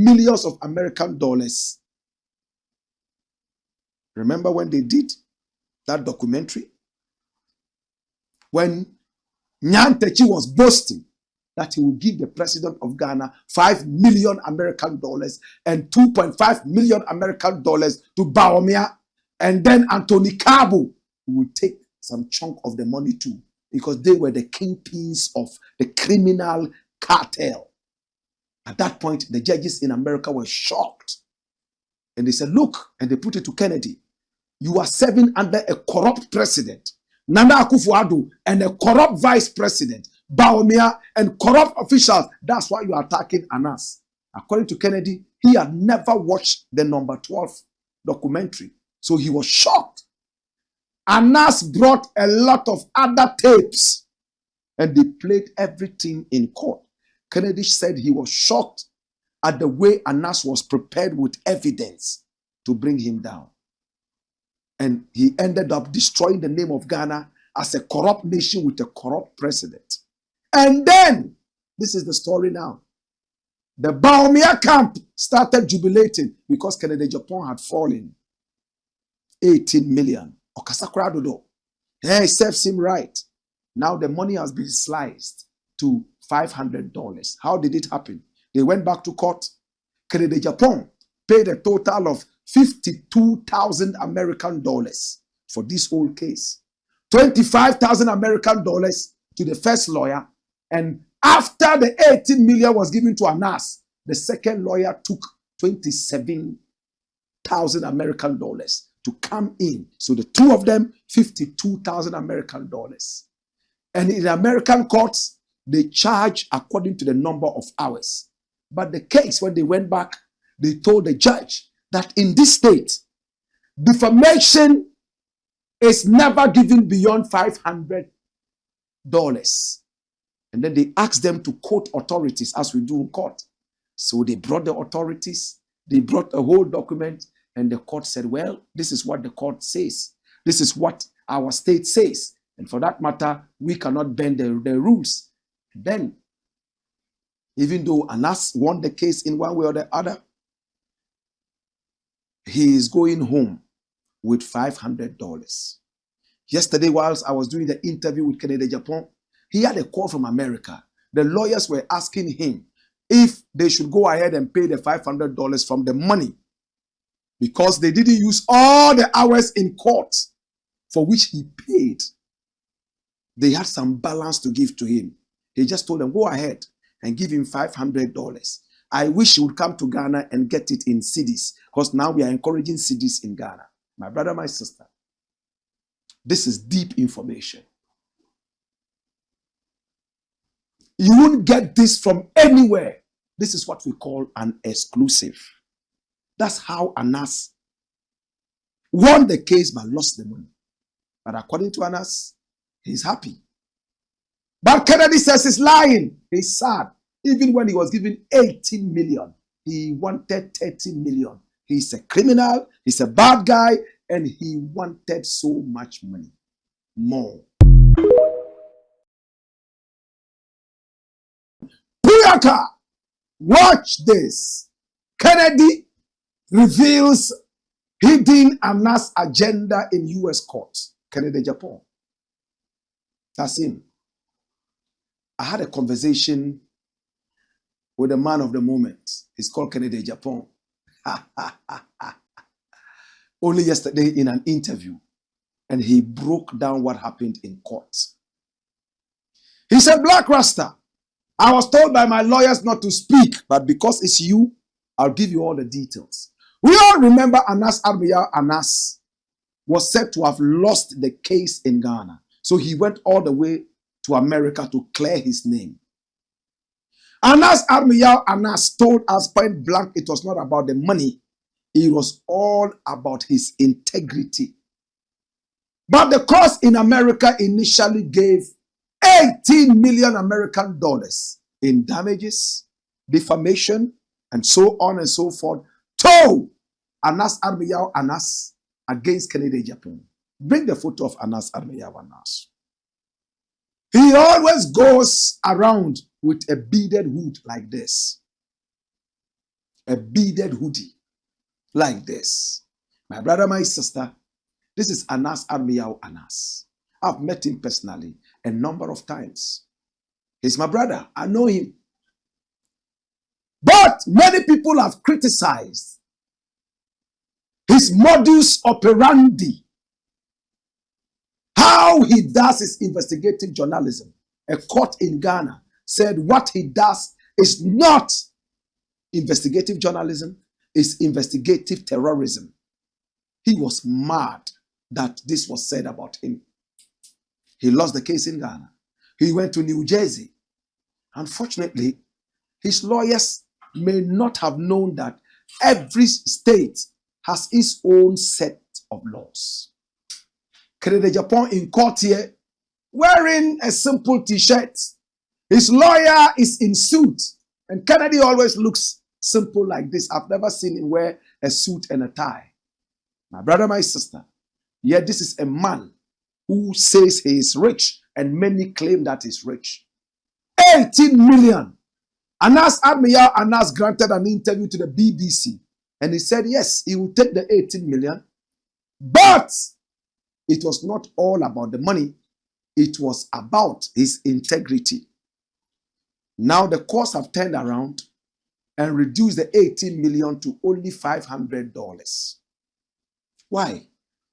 millions of American dollars. Remember when they did that documentary? When Nyantechi was boasting that he would give the president of Ghana 5 million American dollars and 2.5 million American dollars to Bawumia, and then Anthony Kabu would take some chunk of the money too, because they were the kingpins of the criminal cartel. At that point, the judges in America were shocked. And they said, look, and they put it to Kennedy, you are serving under a corrupt president, Nana Akufo-Addo, and a corrupt vice president, Bawumia, and corrupt officials. That's why you are attacking Anas. According to Kennedy, he had never watched the number 12 documentary. So he was shocked. Anas brought a lot of other tapes and they played everything in court. Kennedy said he was shocked at the way Anas was prepared with evidence to bring him down. And he ended up destroying the name of Ghana as a corrupt nation with a corrupt president. And then, this is the story now. The Bawumia camp started jubilating because Kennedy Japan had fallen 18 million. Okasakura Dodo. Hey, serves him right. Now the money has been sliced to $500. How did it happen? They went back to court. Kennedy Japan paid a total of 52,000 American dollars for this whole case. 25,000 American dollars to the first lawyer. And after the 18 million was given to Anas, the second lawyer took 27,000 American dollars to come in. So the two of them, 52,000 American dollars. And in American courts, they charge according to the number of hours. But the case, when they went back, they told the judge that in this state, defamation is never given beyond $500. And then they asked them to quote authorities as we do in court. So they brought the authorities, they brought a whole document, and the court said, well, this is what the court says. This is what our state says. And for that matter, we cannot bend the rules. Then, even though Anas won the case in one way or the other, he is going home with $500. Yesterday, whilst I was doing the interview with Kennedy Japan, he had a call from America. The lawyers were asking him if they should go ahead and pay the $500 from the money, because they didn't use all the hours in court for which he paid. They had some balance to give to him. He just told them, go ahead and give him $500. I wish he would come to Ghana and get it in cedis, because now we are encouraging cedis in Ghana. My brother, my sister, this is deep information. You won't get this from anywhere. This is what we call an exclusive. That's how Anas won the case but lost the money. But according to Anas, he's happy. But Kennedy says he's lying. He's sad. Even when he was given 18 million, he wanted 30 million. He's a criminal, he's a bad guy, and he wanted so much money. More. Puyaka, watch this. Kennedy reveals hidden Anas agenda in U.S. courts. Kennedy Japan. That's him. I had a conversation with a man of the moment. He's called Kennedy Japan. Only yesterday in an interview. And he broke down what happened in court. He said, Blakk Rasta, I was told by my lawyers not to speak, but because it's you, I'll give you all the details. We all remember Anas Armiya Anas was said to have lost the case in Ghana. So he went all the way to America to clear his name. Anas Armiya Anas told us point blank it was not about the money. It was all about his integrity. But the court in America initially gave 18 million American dollars in damages, defamation, and so on and so forth to Anas Armiya Anas against Kennedy Japan. Bring the photo of Anas Armiya Anas. He always goes around with a beaded hood like this. a beaded hoodie like this. My brother, my sister, this is Anas Armiyahu Anas. I've met him personally a number of times. He's my brother. I know him. But many people have criticized his modus operandi, how he does his investigative journalism. A court in Ghana said what he does is not investigative journalism, it's investigative terrorism. He was mad that this was said about him. He lost the case in Ghana. He went to New Jersey. Unfortunately, his lawyers may not have known that every state has its own set of laws. Kennedy Japan in court here, wearing a simple t-shirt. His lawyer is in suit. And Kennedy always looks simple like this. I've never seen him wear a suit and a tie. My brother, my sister, yet this is a man who says he is rich, and many claim that he's rich. 18 million. Anas Armiyahu Anas granted an interview to the BBC, and he said yes, he will take the 18 million, but it was not all about the money. It was about his integrity. Now the courts have turned around and reduced the 18 million to only $500. Why?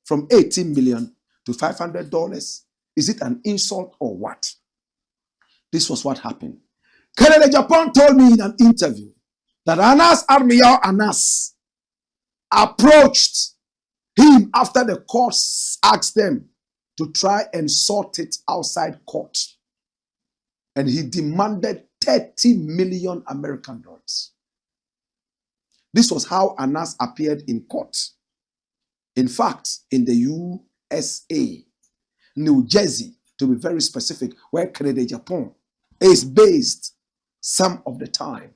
From 18 million to $500? Is it an insult or what? This was what happened. Kennedy Japan told me in an interview that Anas Armiyahu Anas approached him after the courts asked them to try and sort it outside court. And he demanded 30 million American dollars. This was how Anas appeared in court. In fact, in the USA, New Jersey, to be very specific, where Kennedy Japan is based some of the time.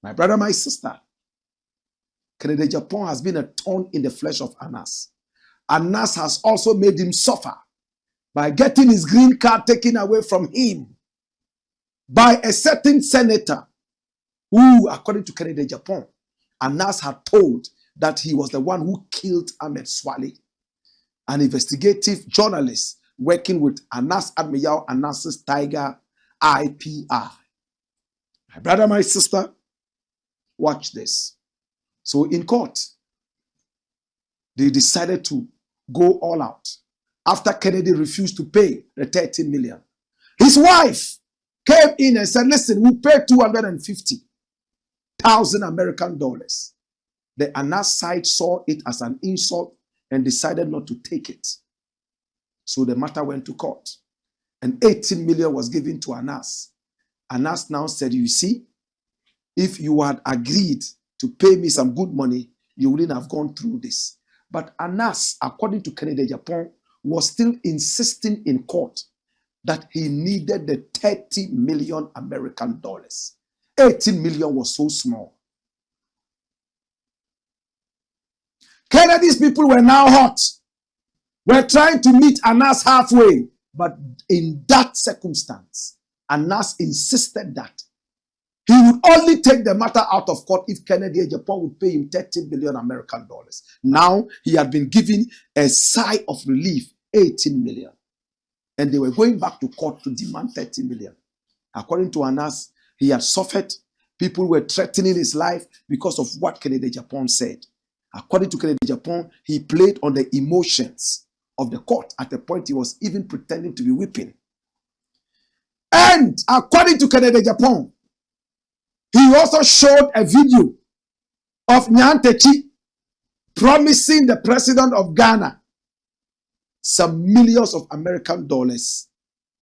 My brother, my sister, Kennedy Japan has been a thorn in the flesh of Anas. Anas has also made him suffer by getting his green card taken away from him by a certain senator who, according to Kennedy Japan, Anas had told that he was the one who killed Ahmed Swale, an investigative journalist working with Anas Armiyahu Anas's Tiger IPI. My brother, my sister, watch this. So in court, they decided to go all out after Kennedy refused to pay the 30 million. His wife came in and said, listen, we'll pay 250,000 American dollars. The Anas side saw it as an insult and decided not to take it. So the matter went to court. And 18 million was given to Anas. Anas now said, you see, if you had agreed to pay me some good money, you wouldn't have gone through this. But Anas, according to Kennedy Japan, was still insisting in court that he needed the 30 million American dollars. 18 million was so small. Kennedy's people were now hot. We're trying to meet Anas halfway. But in that circumstance, Anas insisted that he would only take the matter out of court if Kennedy Japan would pay him 30 million American dollars. Now he had been given a sigh of relief, 18 million. And they were going back to court to demand 30 million. According to Anas, he had suffered. People were threatening his life because of what Kennedy Japan said. According to Kennedy Japan, he played on the emotions of the court. At a point, he was even pretending to be weeping. And according to Kennedy Japan, he also showed a video of Nyantechi promising the president of Ghana some millions of American dollars